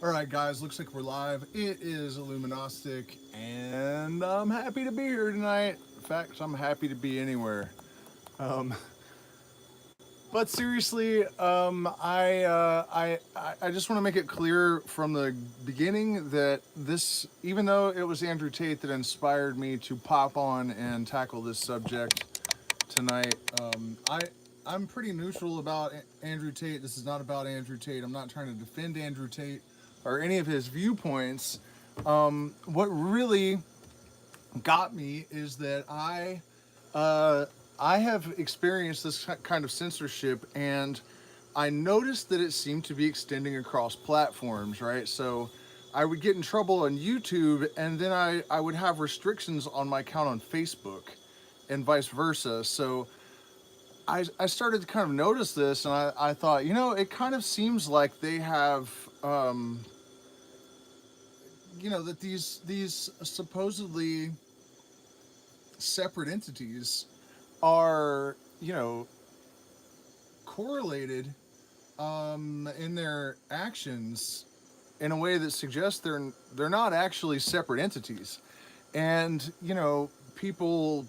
Alright guys, looks like we're live. It is illumignostic and I'm happy to be here tonight. In fact, I'm happy to be anywhere. Um, but seriously, I just want to make it clear from the beginning that this, even though it was Andrew Tate that inspired me to pop on and tackle this subject tonight, I'm pretty neutral about Andrew Tate. This is not about Andrew Tate. I'm not trying to defend Andrew Tate or any of his viewpoints. What really got me is that I have experienced this kind of censorship, and I noticed that it seemed to be extending across platforms, right? So I would get in trouble on YouTube, and then I would have restrictions on my account on Facebook, and vice versa. So I started to kind of notice this, and I thought, it kind of seems like they have, that these supposedly separate entities are, correlated in their actions in a way that suggests they're not actually separate entities. And, people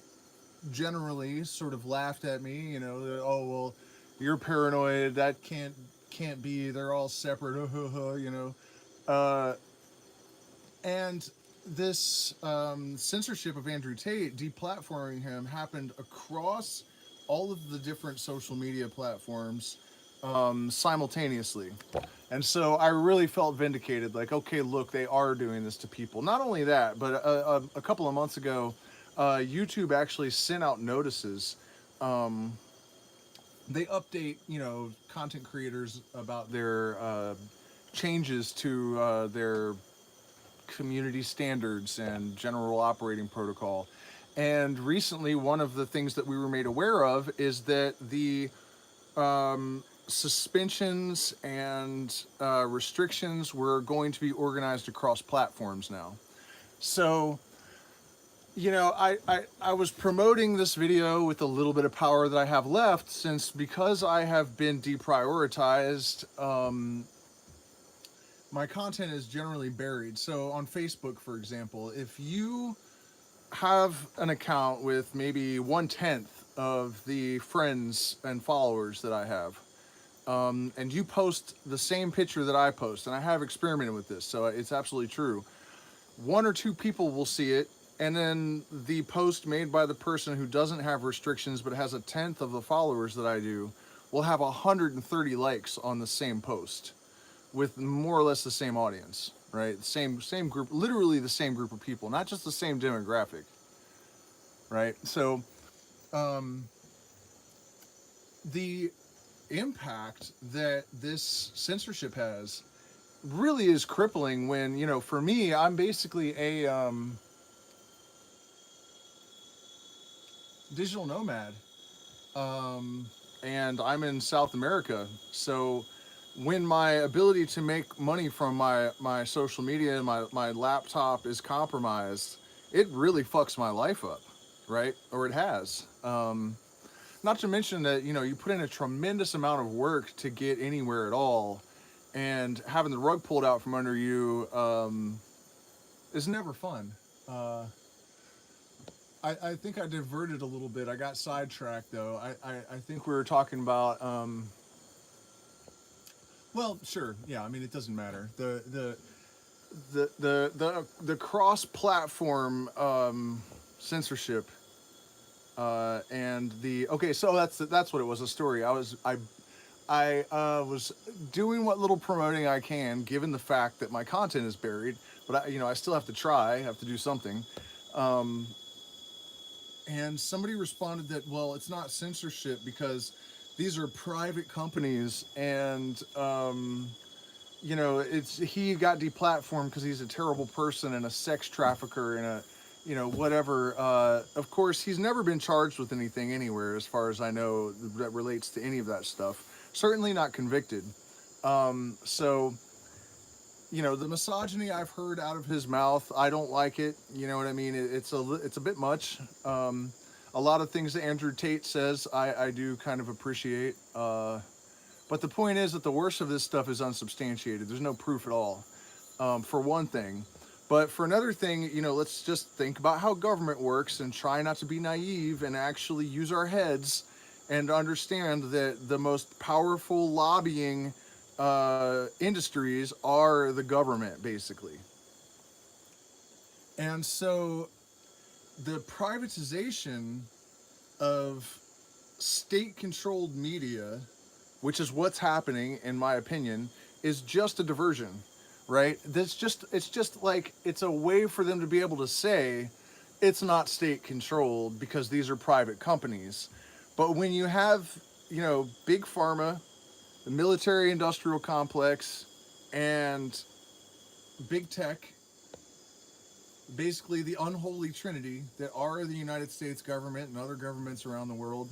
generally sort of laughed at me, that, oh well, you're paranoid, that can't be, they're all separate, uh, and this censorship of Andrew Tate, deplatforming him, happened across all of the different social media platforms simultaneously. And so I really felt vindicated, like, okay, look, they are doing this to people. Not only that, but a couple of months ago, YouTube actually sent out notices. They update, content creators about their changes to their community standards and general operating protocol. And recently, one of the things that we were made aware of is that the suspensions and restrictions were going to be organized across platforms now. So, I was promoting this video with a little bit of power that I have left, since because I have been deprioritized, my content is generally buried. So on Facebook, for example, if you have an account with maybe 1/10 of the friends and followers that I have, and you post the same picture that I post, and I have experimented with this, so it's absolutely true. One or two people will see it, and then the post made by the person who doesn't have restrictions but has 1/10 of the followers that I do will have 130 likes on the same post, with more or less the same audience, right? Same group, literally the same group of people, not just the same demographic, right? So the impact that this censorship has really is crippling. When, for me, I'm basically a digital nomad, and I'm in South America. So when my ability to make money from my social media and my laptop is compromised, it really fucks my life up, right? Or it has. Not to mention that, you put in a tremendous amount of work to get anywhere at all, and having the rug pulled out from under you is never fun. I think I diverted a little bit. I got sidetracked, though. I think we were talking about... well, sure. Yeah, I mean, it doesn't matter. The cross-platform censorship, and the... Okay, so that's what it was. A story. I was doing what little promoting I can, given the fact that my content is buried, but I still have to try. I have to do something. And somebody responded that, well, it's not censorship because these are private companies, and it's, he got deplatformed because he's a terrible person and a sex trafficker and a whatever. Of course, he's never been charged with anything anywhere, as far as I know, that relates to any of that stuff. Certainly not convicted. So the misogyny I've heard out of his mouth, I don't like it. You know what I mean? It's a bit much. A lot of things that Andrew Tate says, I do kind of appreciate. But the point is that the worst of this stuff is unsubstantiated. There's no proof at all. for one thing. But for another thing, let's just think about how government works and try not to be naive and actually use our heads and understand that the most powerful lobbying industries are the government, basically. And so the privatization of state controlled media, which is what's happening, in my opinion, is just a diversion, right? It's just like it's a way for them to be able to say it's not state controlled because these are private companies. But when you have, big pharma, the military industrial complex, and big tech, basically the unholy trinity that are the United States government and other governments around the world,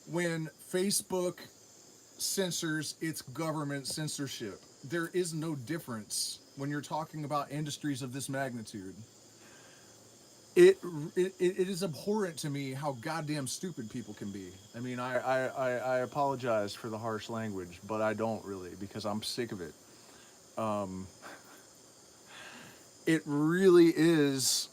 when Facebook censors its government censorship, there is no difference when you're talking about industries of this magnitude. It is abhorrent to me how goddamn stupid people can be. I mean, I apologize for the harsh language, but I don't really, because I'm sick of it. Um, it really is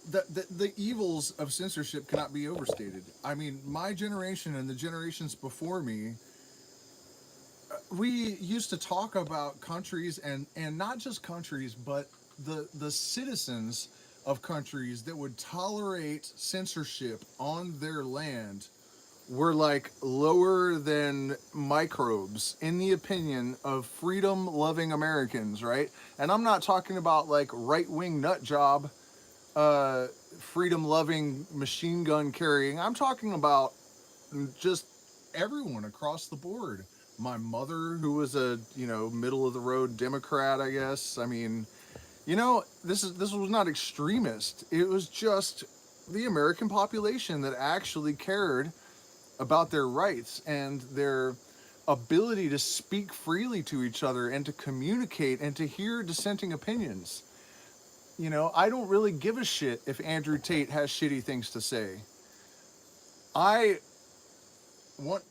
the evils of censorship cannot be overstated. I mean, my generation and the generations before me, we used to talk about countries and not just countries, but the citizens of countries that would tolerate censorship on their land were like lower than microbes in the opinion of freedom loving Americans, right? And I'm not talking about like right wing nut job uh, freedom loving machine gun carrying. I'm talking about just everyone across the board. My mother, who was a middle of the road Democrat, I guess. I mean, this was not extremist. It was just the American population that actually cared about their rights and their ability to speak freely to each other and to communicate and to hear dissenting opinions. I don't really give a shit if Andrew Tate has shitty things to say. I want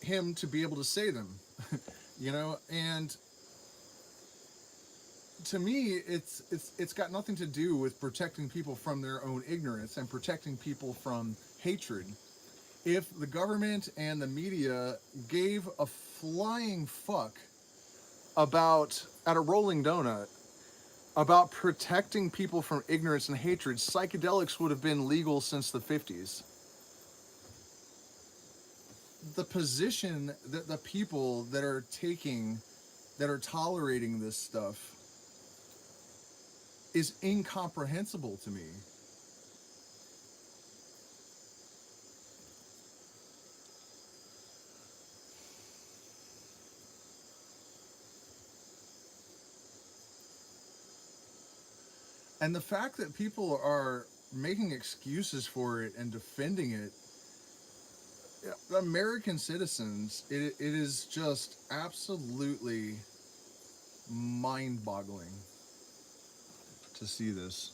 him to be able to say them, and to me, it's got nothing to do with protecting people from their own ignorance and protecting people from hatred. If the government and the media gave a flying fuck about, at a rolling donut, about protecting people from ignorance and hatred, psychedelics would have been legal since the 50s. The position that the people that are taking, that are tolerating this stuff, is incomprehensible to me. And the fact that people are making excuses for it and defending it, American citizens, it is just absolutely mind boggling to see this.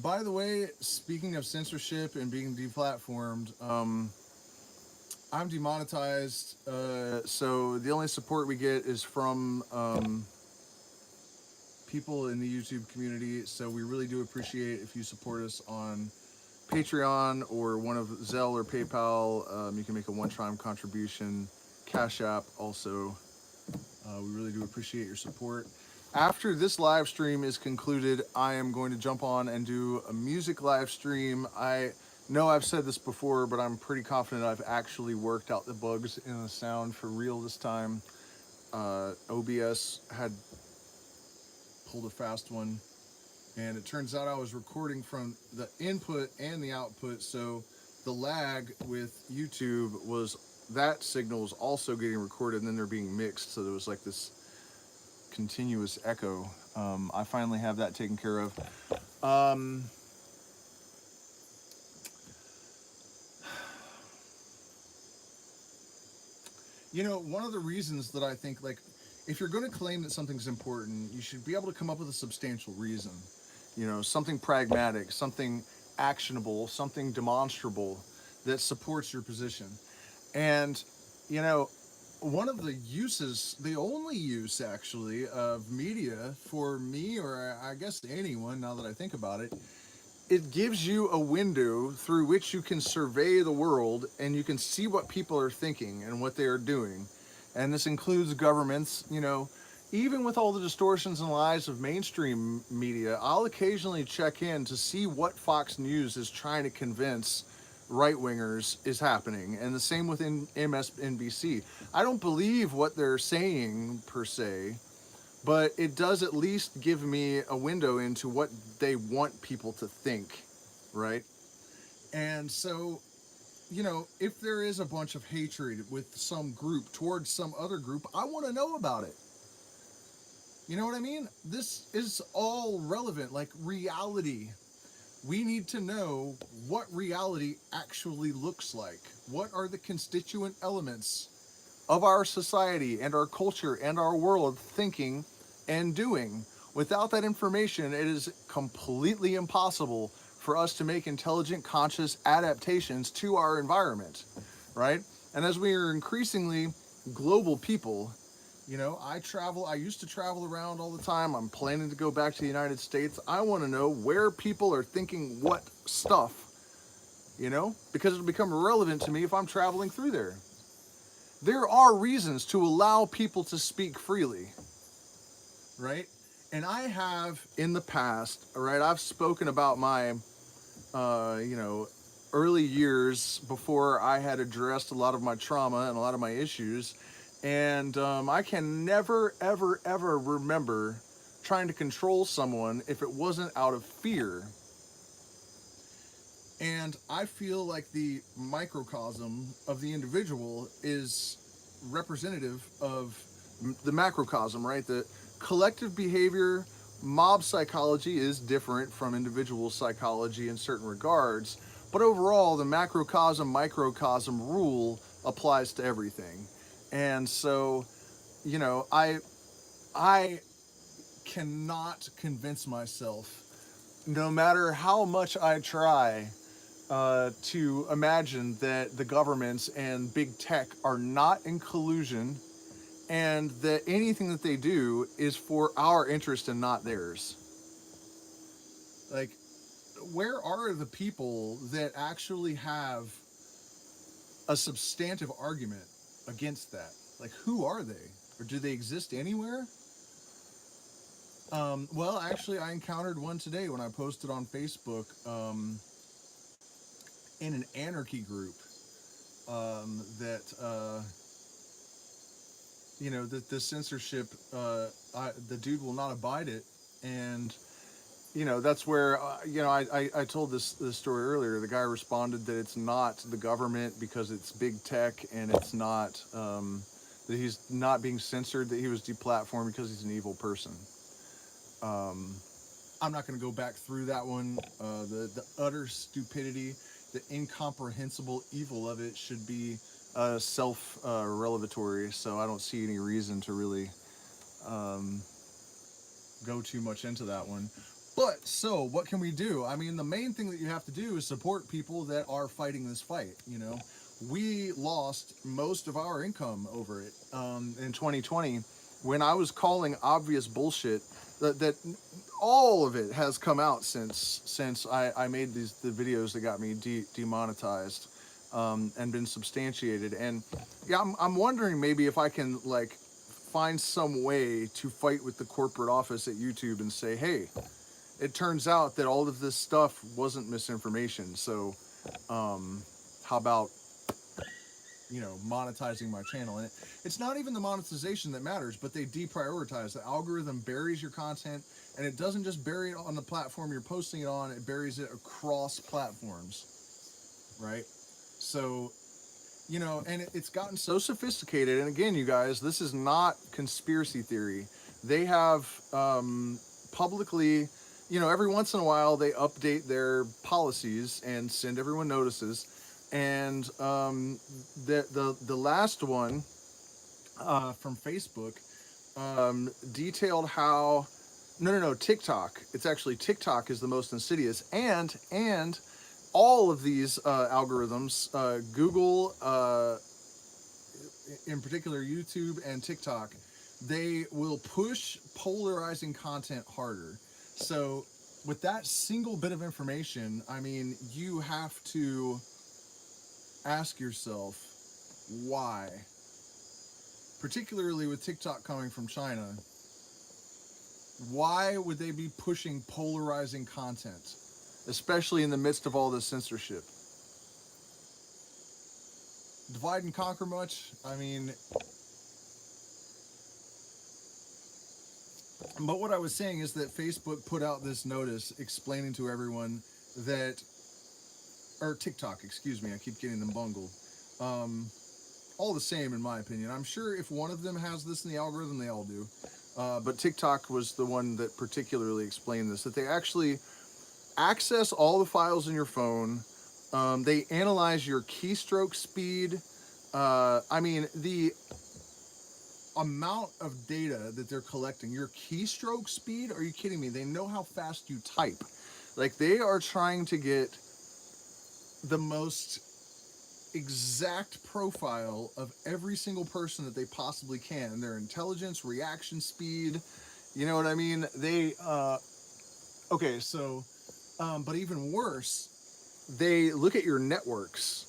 By the way, speaking of censorship and being deplatformed, I'm demonetized, so the only support we get is from people in the YouTube community. So we really do appreciate if you support us on Patreon or one of Zelle or PayPal. You can make a one-time contribution. Cash App also. We really do appreciate your support. After this live stream is concluded, I am going to jump on and do a music live stream. I know I've said this before, but I'm pretty confident I've actually worked out the bugs in the sound for real this time. OBS had pulled a fast one, and it turns out I was recording from the input and the output, so the lag with YouTube was that signal was also getting recorded and then they're being mixed, so there was like this continuous echo. I finally have that taken care of. One of the reasons that I think, like, if you're going to claim that something's important, you should be able to come up with a substantial reason. something pragmatic, something actionable, something demonstrable that supports your position. And, you know, one of the uses, the only use actually of media for me, or I guess anyone, now that I think about it, it gives you a window through which you can survey the world and you can see what people are thinking and what they are doing. And this includes governments, even with all the distortions and lies of mainstream media, I'll occasionally check in to see what Fox News is trying to convince right wingers is happening. And the same with MSNBC. I don't believe what they're saying per se, but it does at least give me a window into what they want people to think, right? And so, if there is a bunch of hatred with some group towards some other group, I want to know about it. You know what I mean? This is all relevant, like reality. We need to know what reality actually looks like. What are the constituent elements of our society and our culture and our world thinking and doing? Without that information, it is completely impossible for us to make intelligent, conscious adaptations to our environment, right? And as we are increasingly global people, I used to travel around all the time. I'm planning to go back to the United States. I want to know where people are thinking what stuff, because it'll become relevant to me if I'm traveling through there. There are reasons to allow people to speak freely, right? And I have in the past, right, I've spoken about my, uh, you know, early years before I had addressed a lot of my trauma and a lot of my issues. And I can never, ever, ever remember trying to control someone if it wasn't out of fear. And I feel like the microcosm of the individual is representative of the macrocosm, right? The collective behavior, mob psychology is different from individual psychology in certain regards, but overall, the macrocosm microcosm rule applies to everything. And so, I cannot convince myself, no matter how much I try, to imagine that the governments and big tech are not in collusion and that anything that they do is for our interest and not theirs. Like, where are the people that actually have a substantive argument against that? Like, who are they? Or do they exist anywhere? Well, actually, I encountered one today when I posted on Facebook, in an anarchy group, that that the censorship, the dude will not abide it. And that's where, I told this story earlier. The guy responded that it's not the government because it's big tech, and it's not, that he's not being censored, that he was deplatformed because he's an evil person. um, I'm not going to go back through that one. The utter stupidity, the incomprehensible evil of it should be self revelatory. So I don't see any reason to really um, go too much into that one. But so, what can we do? I mean, the main thing that you have to do is support people that are fighting this fight. We lost most of our income over it in 2020 when I was calling obvious bullshit. That all of it has come out since I made the videos that got me demonetized, and been substantiated. And yeah, I'm wondering maybe if I can like find some way to fight with the corporate office at YouTube and say, hey, it turns out that all of this stuff wasn't misinformation. So how about monetizing my channel? And it's not even the monetization that matters, but they deprioritize. The algorithm buries your content, and it doesn't just bury it on the platform you're posting it on, it buries it across platforms, right? So and it's gotten so sophisticated. And again, you guys, this is not conspiracy theory. They have publicly, every once in a while they update their policies and send everyone notices. And the last one from Facebook detailed how No, TikTok. It's actually TikTok is the most insidious, and all of these algorithms, Google, in particular YouTube and TikTok, they will push polarizing content harder. So with that single bit of information, I mean, you have to ask yourself why. Particularly with TikTok coming from China, why would they be pushing polarizing content, especially in the midst of all this censorship? Divide and conquer much? I mean, but what I was saying is that Facebook put out this notice explaining to everyone that, or TikTok, excuse me, I keep getting them bungled. Um, all the same, in my opinion. I'm sure if one of them has this in the algorithm, they all do. But TikTok was the one that particularly explained this, that they actually access all the files in your phone. They analyze your keystroke speed. I mean, the amount of data that they're collecting, your keystroke speed, are you kidding me? They know how fast you type. Like, they are trying to get the most exact profile of every single person that they possibly can. Their intelligence, reaction speed, you know what I mean? Okay, so, but even worse, they look at your networks.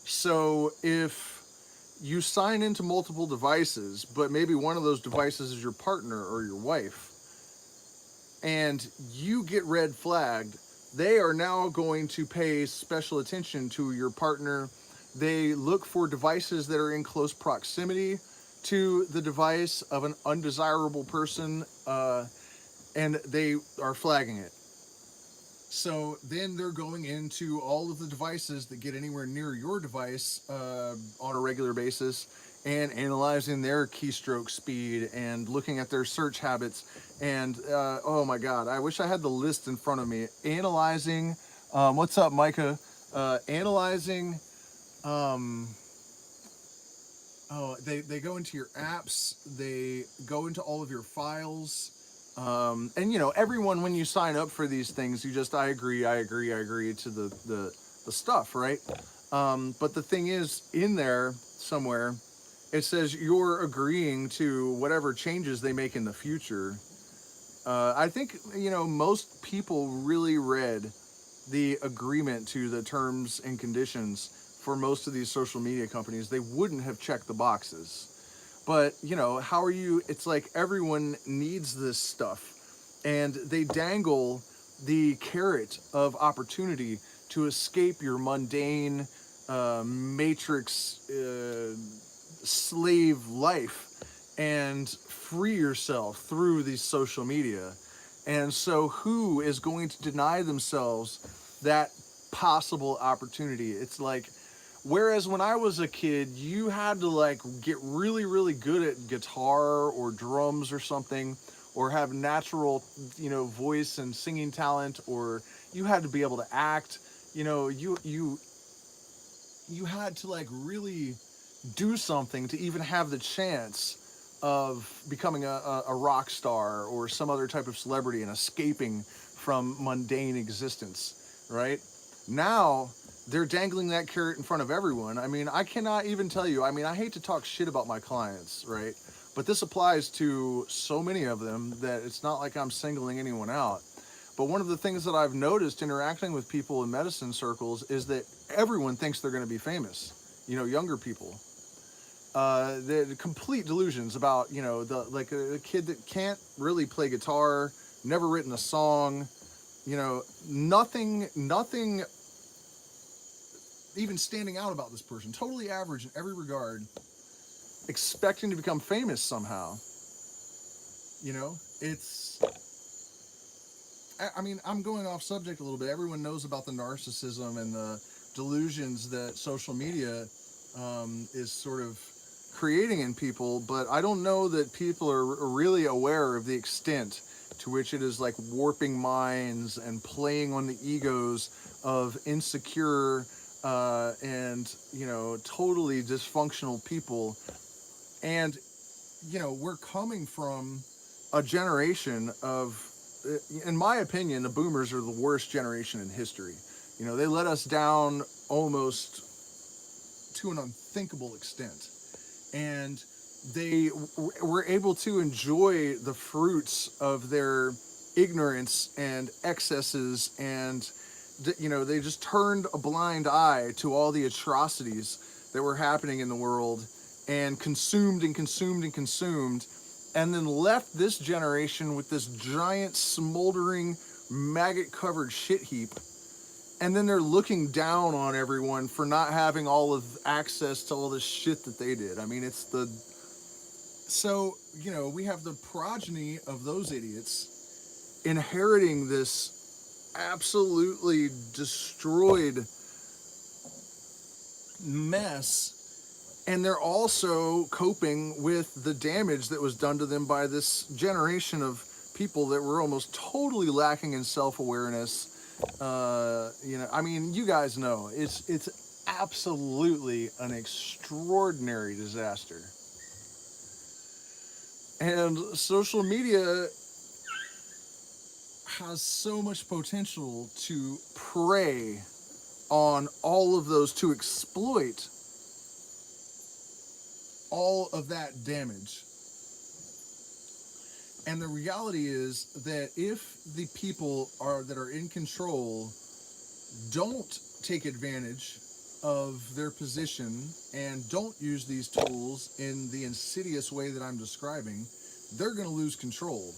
So if you sign into multiple devices, but maybe one of those devices is your partner or your wife, and you get red flagged, they are now going to pay special attention to your partner. They look for devices that are in close proximity to the device of an undesirable person, and they are flagging it. So then they're going into all of the devices that get anywhere near your device on a regular basis and analyzing their keystroke speed and looking at their search habits. And oh my God, I wish I had the list in front of me. Analyzing, what's up, Micah? Analyzing, um, oh, they go into your apps, they go into all of your files. And you know, everyone, when you sign up for these things, you just, I agree to the stuff, right? But the thing is, in there somewhere, it says you're agreeing to whatever changes they make in the future. I think, you know, most people really read the agreement to the terms and conditions for most of these social media companies. They wouldn't have checked the boxes. But, you know, how are you? It's like everyone needs this stuff. And they dangle the carrot of opportunity to escape your mundane matrix slave life and free yourself through these social media. And so, who is going to deny themselves that possible opportunity? It's like, whereas when I was a kid, you had to like get really, really good at guitar or drums or something, or have natural, you know, voice and singing talent, or you had to be able to act. You know, you had to like really do something to even have the chance of becoming a rock star or some other type of celebrity and escaping from mundane existence, right? Now, they're dangling that carrot in front of everyone. I mean, I cannot even tell you, I mean, I hate to talk shit about my clients, right? But this applies to so many of them that it's not like I'm singling anyone out. But one of the things that I've noticed interacting with people in medicine circles is that everyone thinks they're going to be famous. You know, younger people. The complete delusions about, you know, the like a kid that can't really play guitar, never written a song, you know, nothing even standing out about this person. Totally average in every regard, expecting to become famous somehow. You know, it's, I mean, I'm going off subject a little bit. Everyone knows about the narcissism and the delusions that social media is sort of creating in people, but I don't know that people are really aware of the extent to which it is like warping minds and playing on the egos of insecure and, you know, totally dysfunctional people. And, you know, we're coming from a generation of in my opinion, the boomers are the worst generation in history. You know, they let us down almost to an unthinkable extent. And they were able to enjoy the fruits of their ignorance and excesses, and you know, they just turned a blind eye to all the atrocities that were happening in the world, and consumed and consumed and consumed, and then left this generation with this giant smoldering maggot covered shit heap. And then they're looking down on everyone for not having all of access to all this shit that they did. I mean, it's the... So, you know, we have the progeny of those idiots inheriting this absolutely destroyed mess, and they're also coping with the damage that was done to them by this generation of people that were almost totally lacking in self-awareness. You know, I mean, you guys know, it's absolutely an extraordinary disaster. And social media has so much potential to prey on all of those, to exploit all of that damage. And the reality is that if the people that are in control don't take advantage of their position and don't use these tools in the insidious way that I'm describing, they're going to lose control.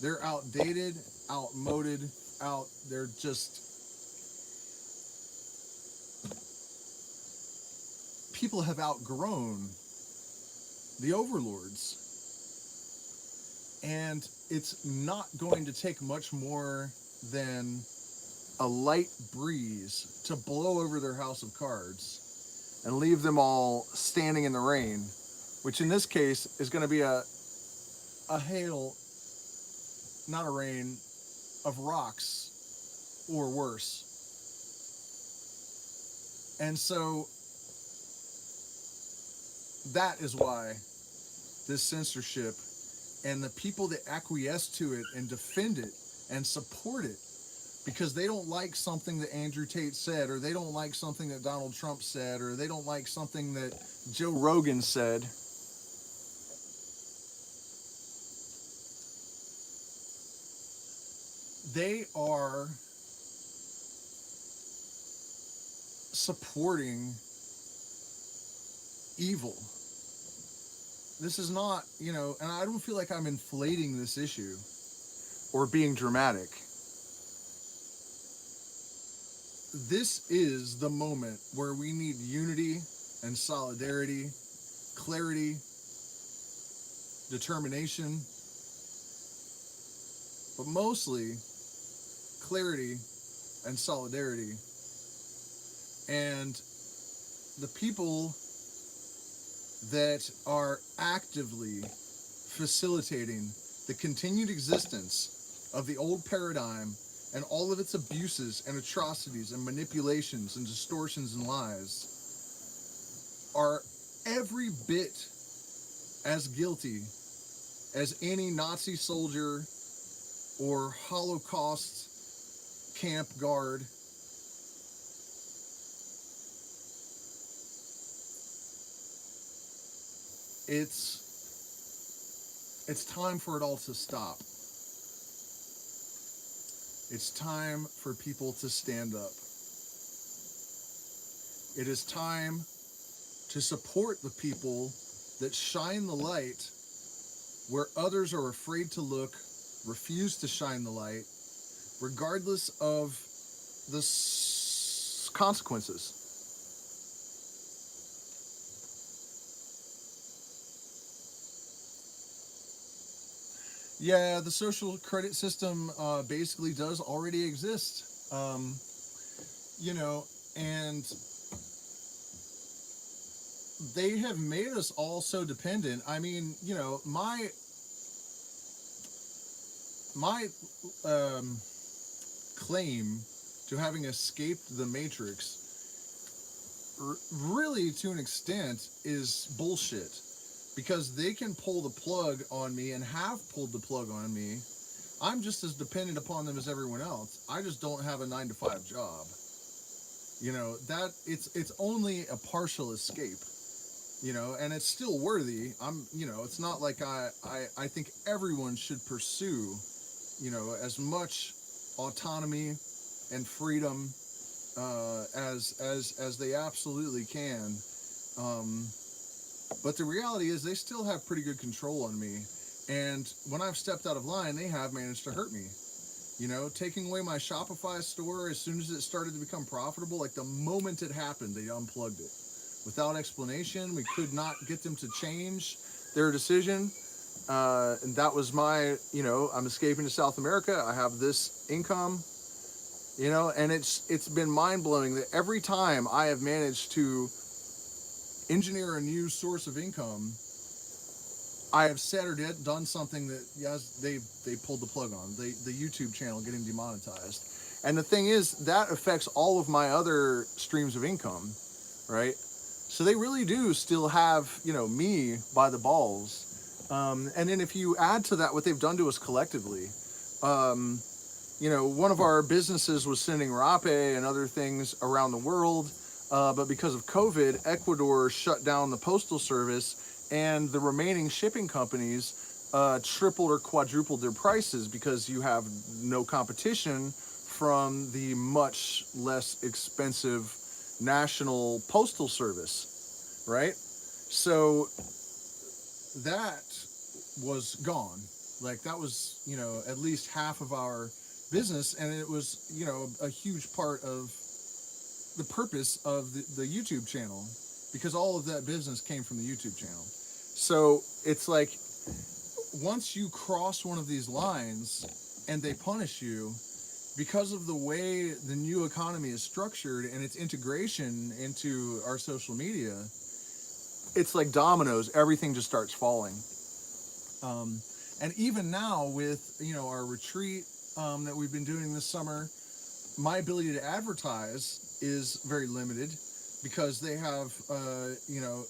They're outdated, outmoded, they're just... People have outgrown the overlords. And it's not going to take much more than a light breeze to blow over their house of cards and leave them all standing in the rain, which in this case is going to be a hail, not a rain, of rocks or worse. And so that is why this censorship and the people that acquiesce to it and defend it and support it because they don't like something that Andrew Tate said, or they don't like something that Donald Trump said, or they don't like something that Joe Rogan said, they are supporting evil. This is not, you know, and I don't feel like I'm inflating this issue or being dramatic. This is the moment where we need unity and solidarity, clarity, determination, but mostly clarity and solidarity. And the people that are actively facilitating the continued existence of the old paradigm and all of its abuses and atrocities and manipulations and distortions and lies are every bit as guilty as any Nazi soldier or Holocaust camp guard. It's time for it all to stop. It's time for people to stand up. It is time to support the people that shine the light where others are afraid to look, refuse to shine the light, regardless of the consequences. Yeah, the social credit system basically does already exist. You know, and they have made us all so dependent. I mean, you know, my claim to having escaped the Matrix really, to an extent, is bullshit, because they can pull the plug on me and have pulled the plug on me I'm just as dependent upon them as everyone else. I just don't have a 9 to 5 job. You know, that it's only a partial escape, you know, and it's still worthy. You know, it's not like I think everyone should pursue, you know, as much autonomy and freedom as they absolutely can. Um, but the reality is, they still have pretty good control on me, and when I've stepped out of line, they have managed to hurt me. You know, taking away my Shopify store as soon as it started to become profitable, like the moment it happened, they unplugged it without explanation. We could not get them to change their decision. And that was my, you know, I'm escaping to South America. I have this income, you know, and it's been mind blowing that every time I have managed to engineer a new source of income, I have said or done something that, yes, they pulled the plug on the YouTube channel getting demonetized. And the thing is, that affects all of my other streams of income, right? So they really do still have, you know, me by the balls. And then if you add to that what they've done to us collectively, um, you know, one of our businesses was sending rape and other things around the world, but because of COVID, Ecuador shut down the postal service, and the remaining shipping companies tripled or quadrupled their prices because you have no competition from the much less expensive national postal service, right? So that was gone. Like, that was, you know, at least half of our business, and it was, you know, a huge part of the purpose of the YouTube channel, because all of that business came from the YouTube channel. So it's like, once you cross one of these lines and they punish you because of the way the new economy is structured and its integration into our social media, it's like dominoes. Everything just starts falling. Um, and even now with, you know, our retreat that we've been doing this summer, my ability to advertise is very limited because they have, you know,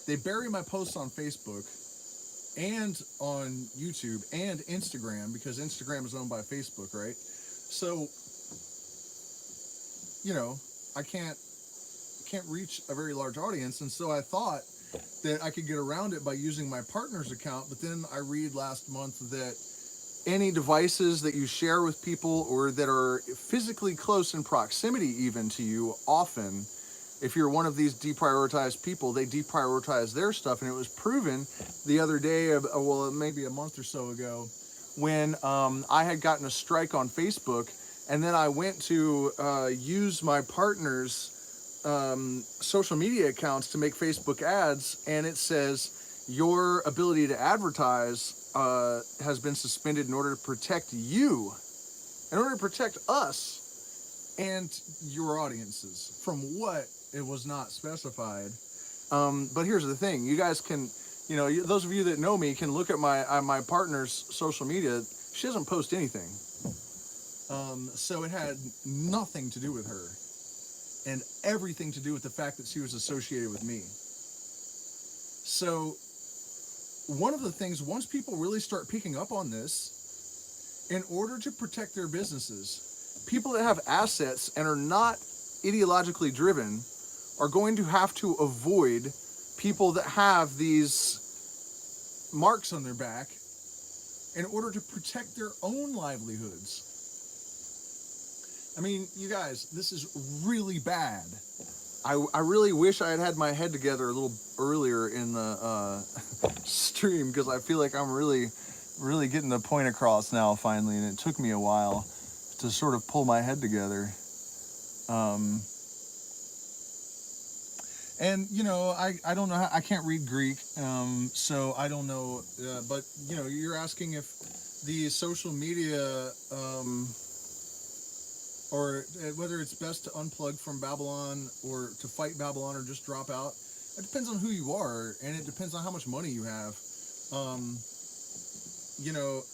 they bury my posts on Facebook and on YouTube and Instagram, because Instagram is owned by Facebook, right? So, you know, I can't reach a very large audience, and so I thought that I could get around it by using my partner's account. But then I read last month that any devices that you share with people or that are physically close in proximity even to you, often, if you're one of these deprioritized people, they deprioritize their stuff. And it was proven the other day, well, maybe a month or so ago, when I had gotten a strike on Facebook, and then I went to use my partner's social media accounts to make Facebook ads, and it says your ability to advertise has been suspended in order to protect you, in order to protect us and your audiences from what it was not specified. But here's the thing: you guys can, you know, those of you that know me can look at my partner's social media. She doesn't post anything, so it had nothing to do with her, and everything to do with the fact that she was associated with me. So one of the things, once people really start picking up on this, in order to protect their businesses, people that have assets and are not ideologically driven are going to have to avoid people that have these marks on their back in order to protect their own livelihoods. I mean, you guys, this is really bad. I really wish I had had my head together a little earlier in the stream, because I feel like I'm really getting the point across now finally, and it took me a while to sort of pull my head together. And, you know, I don't know how, I can't read Greek, so I don't know, but, you know, you're asking if the social media, or whether it's best to unplug from Babylon or to fight Babylon or just drop out. It depends on who you are, and it depends on how much money you have. You know,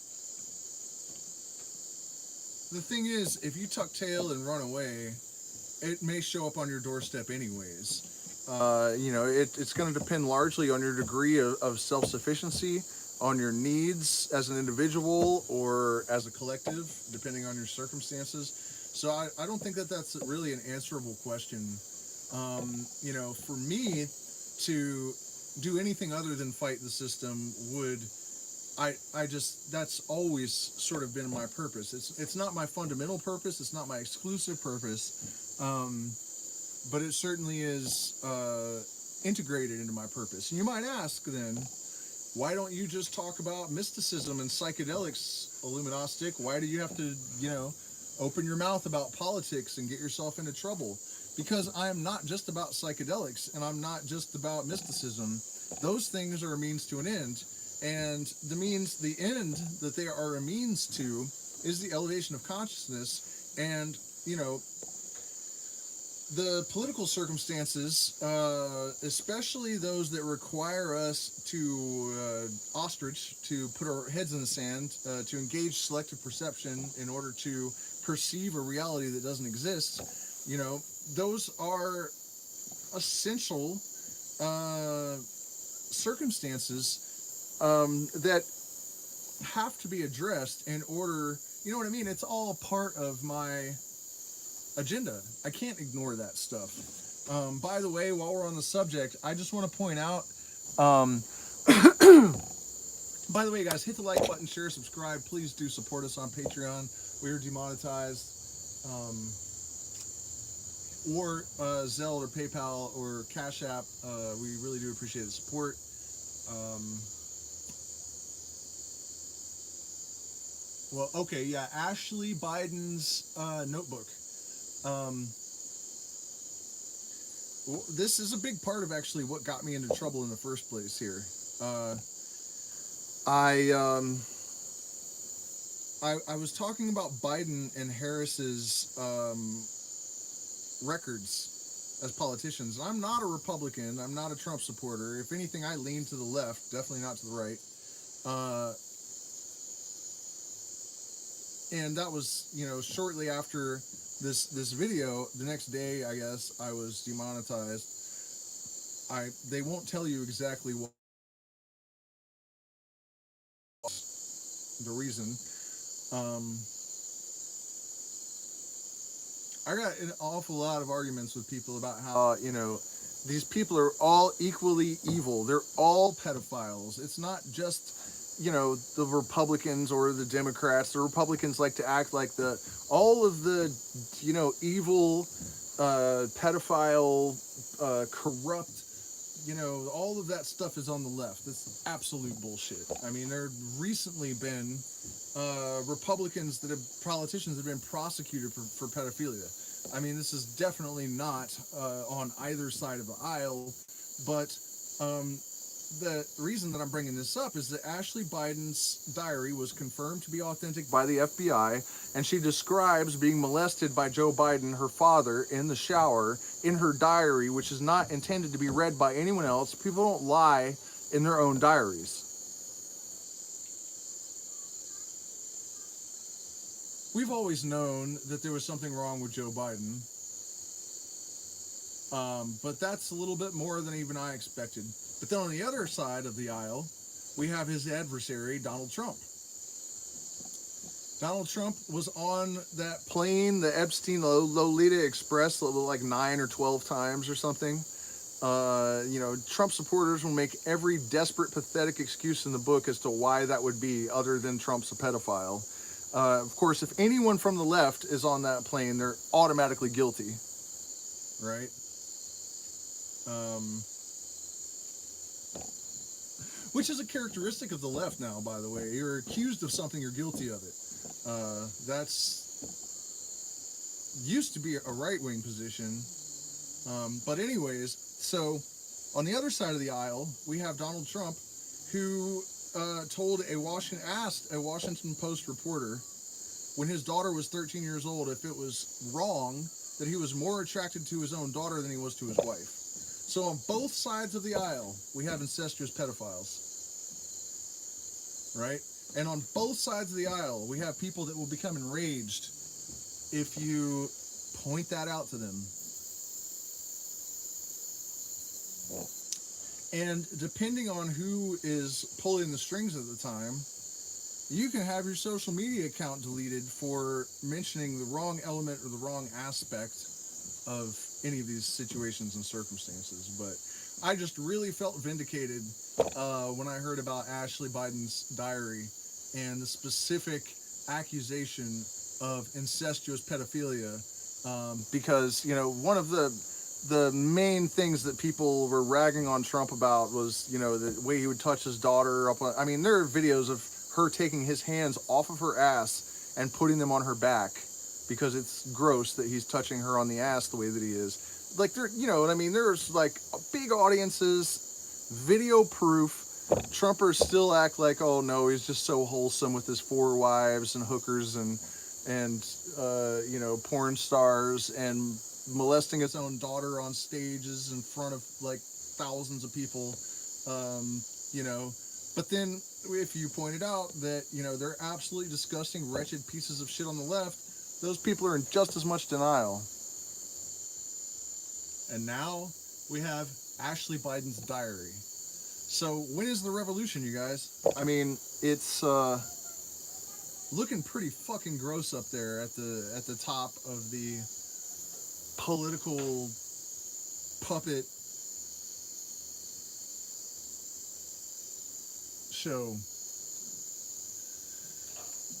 the thing is, if you tuck tail and run away, it may show up on your doorstep anyways. It's going to depend largely on your degree of self-sufficiency, on your needs as an individual or as a collective, depending on your circumstances. So I don't think that that's really an answerable question. For me to do anything other than fight the system would I just that's always sort of been my purpose. It's not my fundamental purpose. It's not my exclusive purpose. But it certainly is integrated into my purpose. And you might ask then, why don't you just talk about mysticism and psychedelics, illumignostic? Why do you have to, open your mouth about politics and get yourself into trouble? Because I am not just about psychedelics and I'm not just about mysticism. Those things are a means to an end. And the end that they are a means to is the elevation of consciousness. And, the political circumstances, especially those that require us to ostrich, to put our heads in the sand, to engage selective perception in order to perceive a reality that doesn't exist, those are essential circumstances that have to be addressed in order, you know what I mean? It's all part of my agenda. I can't ignore that stuff. By the way, while we're on the subject, I just want to point out, by the way, guys, hit the like button, share, subscribe. Please do support us on Patreon. We are demonetized. Or Zelle or PayPal or Cash App. We really do appreciate the support. Ashley Biden's notebook. This is a big part of actually what got me into trouble in the first place here. I was talking about Biden and Harris's records as politicians. I'm not a Republican. I'm not a Trump supporter. If anything, I lean to the left, definitely not to the right. And that was, shortly after this video. The next day, I guess, I was demonetized. They won't tell you exactly what the reason. I got an awful lot of arguments with people about how, these people are all equally evil. They're all pedophiles. It's not just, the Republicans or the Democrats. The Republicans like to act like all of the, evil, pedophile, corrupt, all of that stuff is on the left. That's absolute bullshit. I mean, there have recently been Republicans politicians that have been prosecuted for pedophilia. I mean, this is definitely not on either side of the aisle, but the reason that I'm bringing this up is that Ashley Biden's diary was confirmed to be authentic by the FBI, and she describes being molested by Joe Biden, her father, in the shower in her diary, which is not intended to be read by anyone else. People don't lie in their own diaries. We've always known that there was something wrong with Joe Biden, but that's a little bit more than even I expected. But then on the other side of the aisle, we have his adversary, Donald Trump. Donald Trump was on that plane, the Epstein Lolita Express, like 9 or 12 times or something. Trump supporters will make every desperate, pathetic excuse in the book as to why that would be, other than Trump's a pedophile. Of course, if anyone from the left is on that plane, they're automatically guilty, right? Which is a characteristic of the left now, by the way. You're accused of something, you're guilty of it. That's used to be a right-wing position. But anyways, so on the other side of the aisle, we have Donald Trump, who asked a Washington Post reporter when his daughter was 13 years old if it was wrong that he was more attracted to his own daughter than he was to his wife. So on both sides of the aisle, we have incestuous pedophiles, right? And on both sides of the aisle, we have people that will become enraged if you point that out to them. And depending on who is pulling the strings at the time, you can have your social media account deleted for mentioning the wrong element or the wrong aspect of any of these situations and circumstances. But I just really felt vindicated when I heard about Ashley Biden's diary and the specific accusation of incestuous pedophilia. Because one of the main things that people were ragging on Trump about was the way he would touch his daughter up on. I mean, there are videos of her taking his hands off of her ass and putting them on her back because it's gross that he's touching her on the ass the way that he is. Like, there, you know what I mean? There's like big audiences, video proof. Trumpers still act like, oh no, he's just so wholesome with his 4 wives and hookers and porn stars and molesting his own daughter on stages in front of like thousands of people. But then if you pointed out that they're absolutely disgusting, wretched pieces of shit on the left, those people are in just as much denial. And now we have Ashley Biden's diary. So when is the revolution, you guys? I mean, it's looking pretty fucking gross up there at the top of the political puppet show.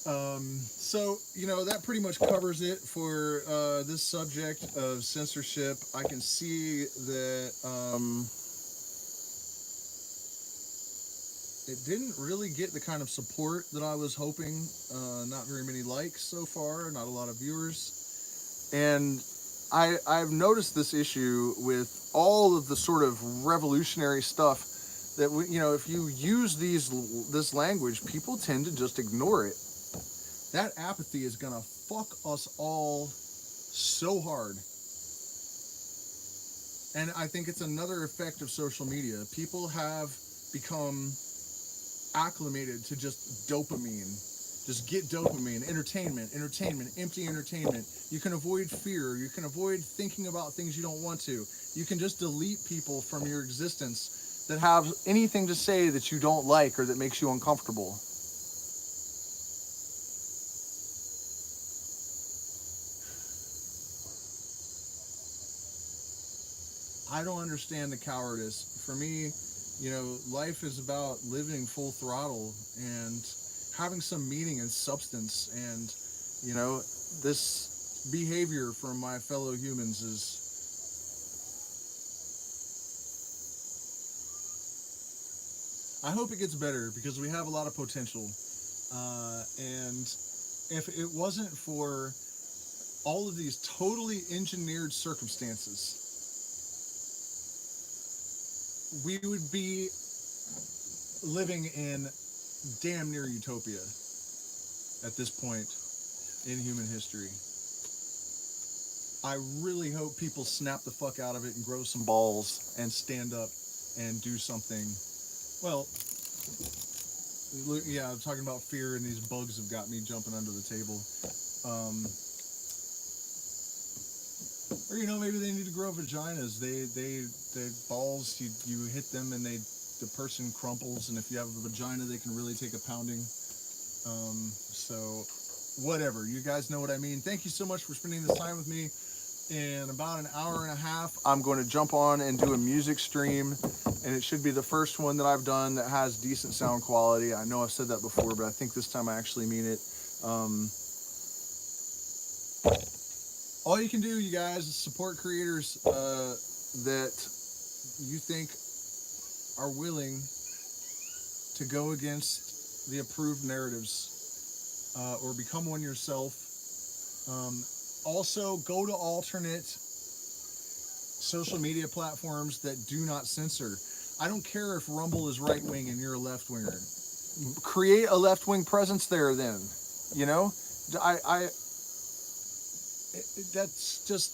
So that pretty much covers it for this subject of censorship. I can see that it didn't really get the kind of support that I was hoping. Not very many likes so far, not a lot of viewers. And I've noticed this issue with all of the sort of revolutionary stuff that, if you use this language, people tend to just ignore it. That apathy is going to fuck us all so hard. And I think it's another effect of social media. People have become acclimated to just dopamine. Just get dopamine, entertainment, empty entertainment. You can avoid fear. You can avoid thinking about things you don't want to. You can just delete people from your existence that have anything to say that you don't like or that makes you uncomfortable. I don't understand the cowardice. For me, life is about living full throttle and having some meaning and substance. And, this behavior from my fellow humans is... I hope it gets better because we have a lot of potential. And if it wasn't for all of these totally engineered circumstances, we would be living in damn near utopia at this point in human history. I really hope people snap the fuck out of it and grow some balls and stand up and do something. Well, yeah, I'm talking about fear, and these bugs have got me jumping under the table. Or maybe they need to grow vaginas. They balls, you hit them and the person crumples, and if you have a vagina, they can really take a pounding. So whatever, you guys know what I mean. Thank you so much for spending this time with me. In about an hour and a half, I'm going to jump on and do a music stream, and it should be the first one that I've done that has decent sound quality. I know I've said that before, but I think this time I actually mean it. All you can do, you guys, is support creators that you think are willing to go against the approved narratives or become one yourself. Also, go to alternate social media platforms that do not censor. I don't care if Rumble is right-wing and you're a left-winger. Create a left-wing presence there then, that's just...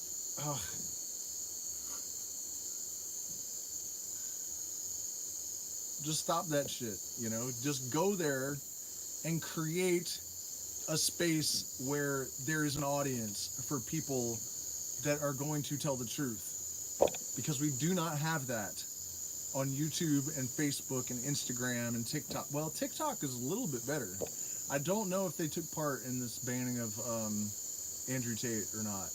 Just stop that shit, Just go there and create a space where there is an audience for people that are going to tell the truth. Because we do not have that. on YouTube and Facebook and Instagram and TikTok. Well, TikTok is a little bit better. I don't know if they took part in this banning of Andrew Tate or not,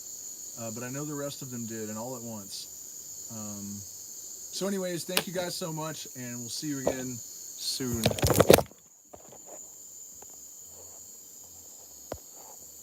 but I know the rest of them did, and all at once. So anyways, thank you guys so much, and we'll see you again soon.